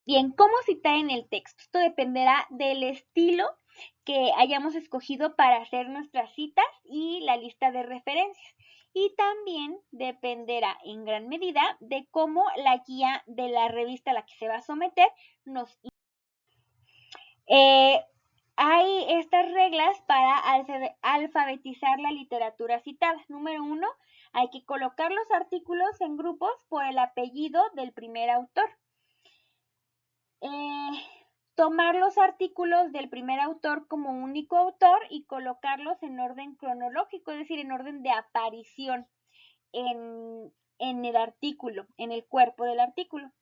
Bien, ¿cómo citar en el texto? Esto dependerá del estilo que hayamos escogido para hacer nuestras citas y la lista de referencias. Y también dependerá en gran medida de cómo la guía de la revista a la que se va a someter nos... Hay estas reglas para alfabetizar la literatura citada. Número 1, hay que colocar los artículos en grupos por el apellido del primer autor. Tomar los artículos del primer autor como único autor y colocarlos en orden cronológico, es decir, en orden de aparición en el artículo, en el cuerpo del artículo.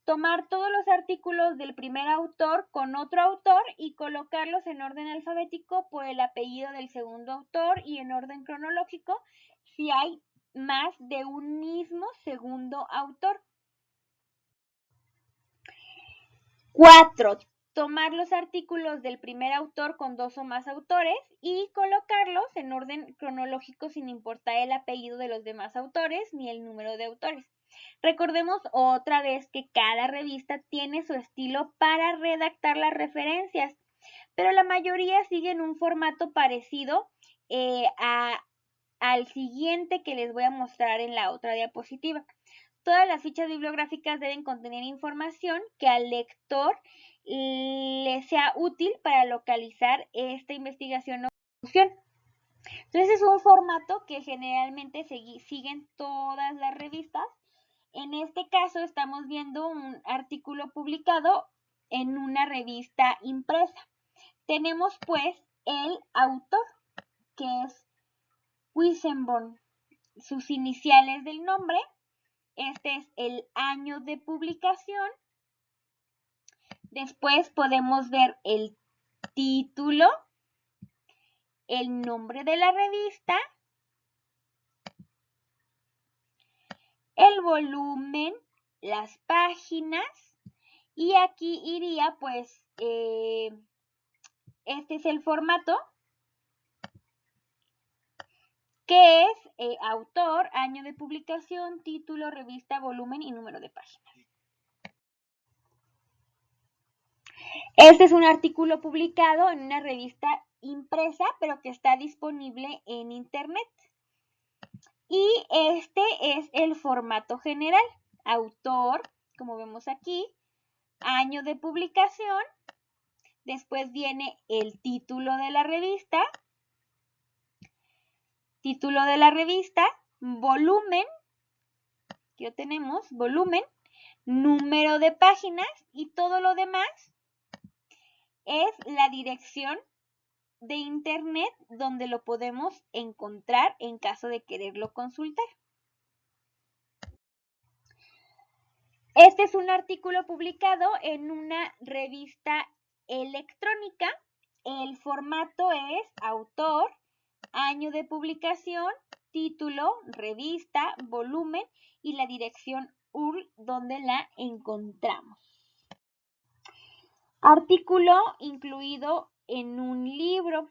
Tomar todos los artículos del primer autor con otro autor y colocarlos en orden alfabético por el apellido del segundo autor y en orden cronológico si hay más de un mismo segundo autor. 4. Tomar los artículos del primer autor con dos o más autores y colocarlos en orden cronológico sin importar el apellido de los demás autores ni el número de autores. Recordemos otra vez que cada revista tiene su estilo para redactar las referencias, pero la mayoría siguen un formato parecido al siguiente que les voy a mostrar en la otra diapositiva. Todas las fichas bibliográficas deben contener información que al lector le sea útil para localizar esta investigación o conclusión. Entonces es un formato que generalmente siguen todas las revistas. En este caso estamos viendo un artículo publicado en una revista impresa. Tenemos pues el autor, que es Wissenborn, sus iniciales del nombre. Este es el año de publicación. Después podemos ver el título, el nombre de la revista, el volumen, las páginas y aquí iría pues este es el formato que es autor, año de publicación, título, revista, volumen y número de páginas. Este es un artículo publicado en una revista impresa, pero que está disponible en internet. Y este es el formato general. Autor, como vemos aquí, año de publicación, después viene el título de la revista, volumen, aquí lo tenemos, volumen, número de páginas y todo lo demás es la dirección de internet donde lo podemos encontrar en caso de quererlo consultar. Este es un artículo publicado en una revista electrónica. El formato es autor, año de publicación, título, revista, volumen y la dirección URL donde la encontramos. Artículo incluido en un libro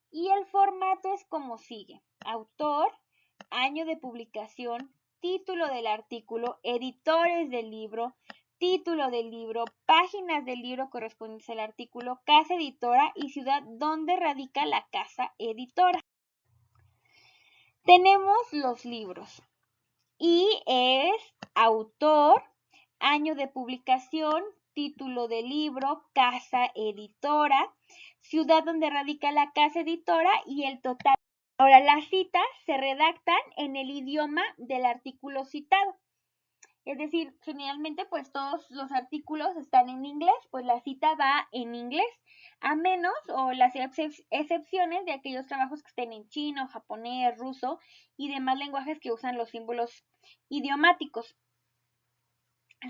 y el formato es como sigue: autor, año de publicación, título del artículo, editores del libro, título del libro, páginas del libro correspondientes al artículo, casa editora y ciudad donde radica la casa editora. Tenemos los libros y es autor, año de publicación, título del libro, casa editora, ciudad donde radica la casa editora y el total. Ahora, las citas se redactan en el idioma del artículo citado. Es decir, generalmente pues todos los artículos están en inglés, pues la cita va en inglés, a menos o las excepciones de aquellos trabajos que estén en chino, japonés, ruso y demás lenguajes que usan los símbolos idiomáticos.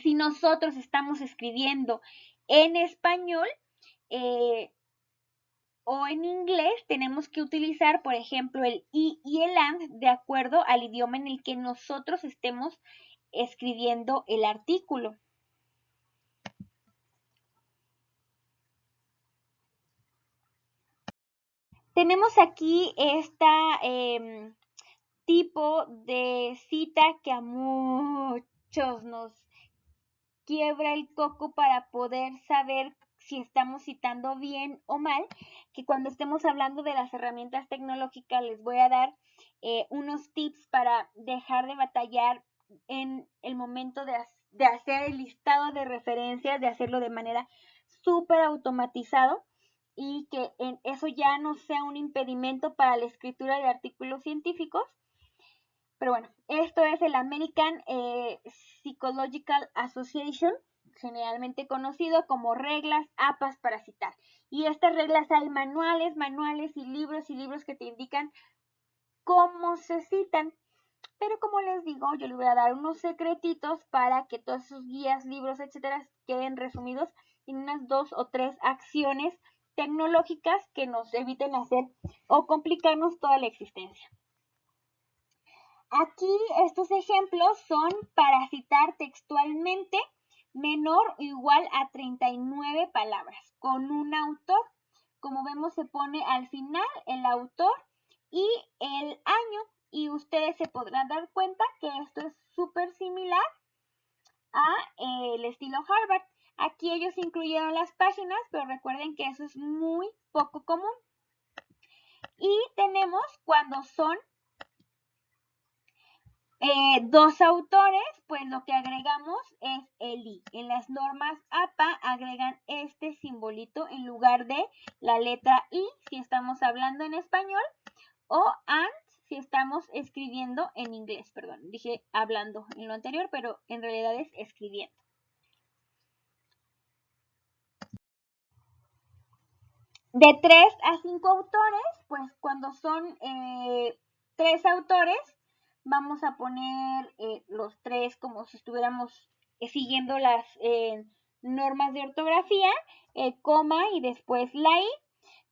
Si nosotros estamos escribiendo en español o en inglés, tenemos que utilizar, por ejemplo, el y el and de acuerdo al idioma en el que nosotros estemos escribiendo el artículo. Tenemos aquí esta tipo de cita que a muchos nos quiebra el coco para poder saber si estamos citando bien o mal, que cuando estemos hablando de las herramientas tecnológicas les voy a dar unos tips para dejar de batallar en el momento de hacer el listado de referencias, de hacerlo de manera súper automatizado y que eso ya no sea un impedimento para la escritura de artículos científicos. Pero bueno, esto es el American Psychological Association, generalmente conocido como reglas APAS para citar. Y estas reglas hay manuales y libros que te indican cómo se citan. Pero como les digo, yo les voy a dar unos secretitos para que todos sus guías, libros, etcétera, queden resumidos en unas 2 o 3 acciones tecnológicas que nos eviten hacer o complicarnos toda la existencia. Aquí estos ejemplos son para citar textualmente menor o igual a 39 palabras con un autor. Como vemos se pone al final el autor y el año y ustedes se podrán dar cuenta que esto es súper similar a el estilo Harvard. Aquí ellos incluyeron las páginas, pero recuerden que eso es muy poco común. Y tenemos cuando son dos autores, pues lo que agregamos es el I. En las normas APA agregan este simbolito en lugar de la letra I si estamos hablando en español o AND si estamos escribiendo en inglés. Perdón, dije hablando en lo anterior, pero en realidad es escribiendo. De 3 a 5 autores, pues cuando son 3 autores, vamos a poner los 3 como si estuviéramos siguiendo las normas de ortografía, coma y después la I.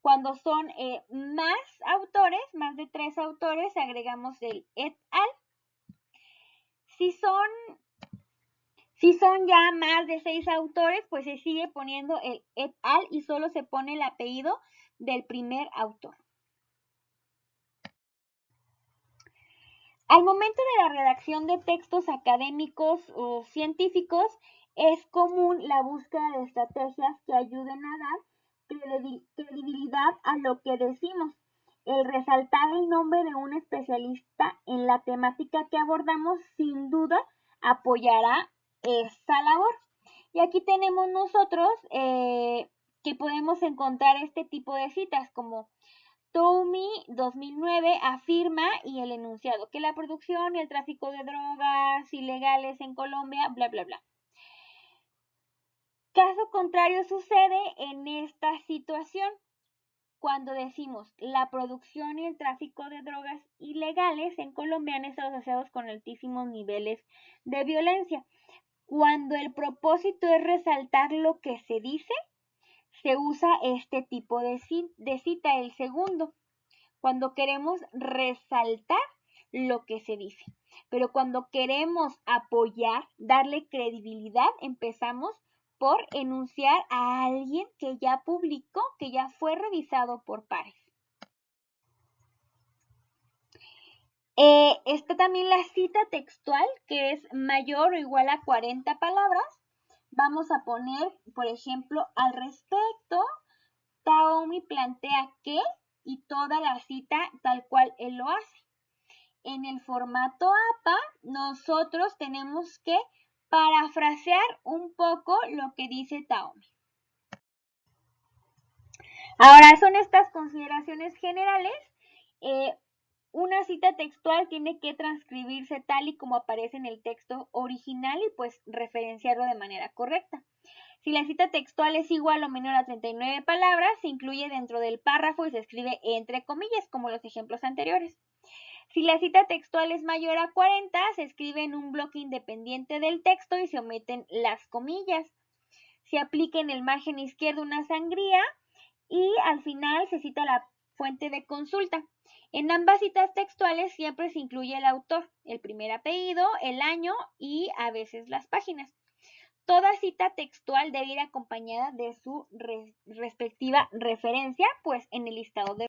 Cuando son más autores, más de 3 autores, agregamos el et al. Si son ya más de 6 autores, pues se sigue poniendo el et al y solo se pone el apellido del primer autor. Al momento de la redacción de textos académicos o científicos, es común la búsqueda de estrategias que ayuden a dar credibilidad a lo que decimos. El resaltar el nombre de un especialista en la temática que abordamos sin duda apoyará esa labor. Y aquí tenemos nosotros que podemos encontrar este tipo de citas como Toomey 2009 afirma y el enunciado que la producción y el tráfico de drogas ilegales en Colombia, bla, bla, bla. Caso contrario sucede en esta situación cuando decimos la producción y el tráfico de drogas ilegales en Colombia han estado asociados con altísimos niveles de violencia. Cuando el propósito es resaltar lo que se dice, se usa este tipo de cita, el segundo, cuando queremos resaltar lo que se dice. Pero cuando queremos apoyar, darle credibilidad, empezamos por enunciar a alguien que ya publicó, que ya fue revisado por pares. Está también la cita textual, que es mayor o igual a 40 palabras. Vamos a poner, por ejemplo, al respecto, Taomi plantea que, y toda la cita tal cual él lo hace. En el formato APA, nosotros tenemos que parafrasear un poco lo que dice Taomi. Ahora, son estas consideraciones generales. Una cita textual tiene que transcribirse tal y como aparece en el texto original y pues referenciarlo de manera correcta. Si la cita textual es igual o menor a 39 palabras, se incluye dentro del párrafo y se escribe entre comillas, como los ejemplos anteriores. Si la cita textual es mayor a 40, se escribe en un bloque independiente del texto y se omiten las comillas. Se aplica en el margen izquierdo una sangría y al final se cita la fuente de consulta. En ambas citas textuales siempre se incluye el autor, el primer apellido, el año y a veces las páginas. Toda cita textual debe ir acompañada de su respectiva referencia, pues en el listado de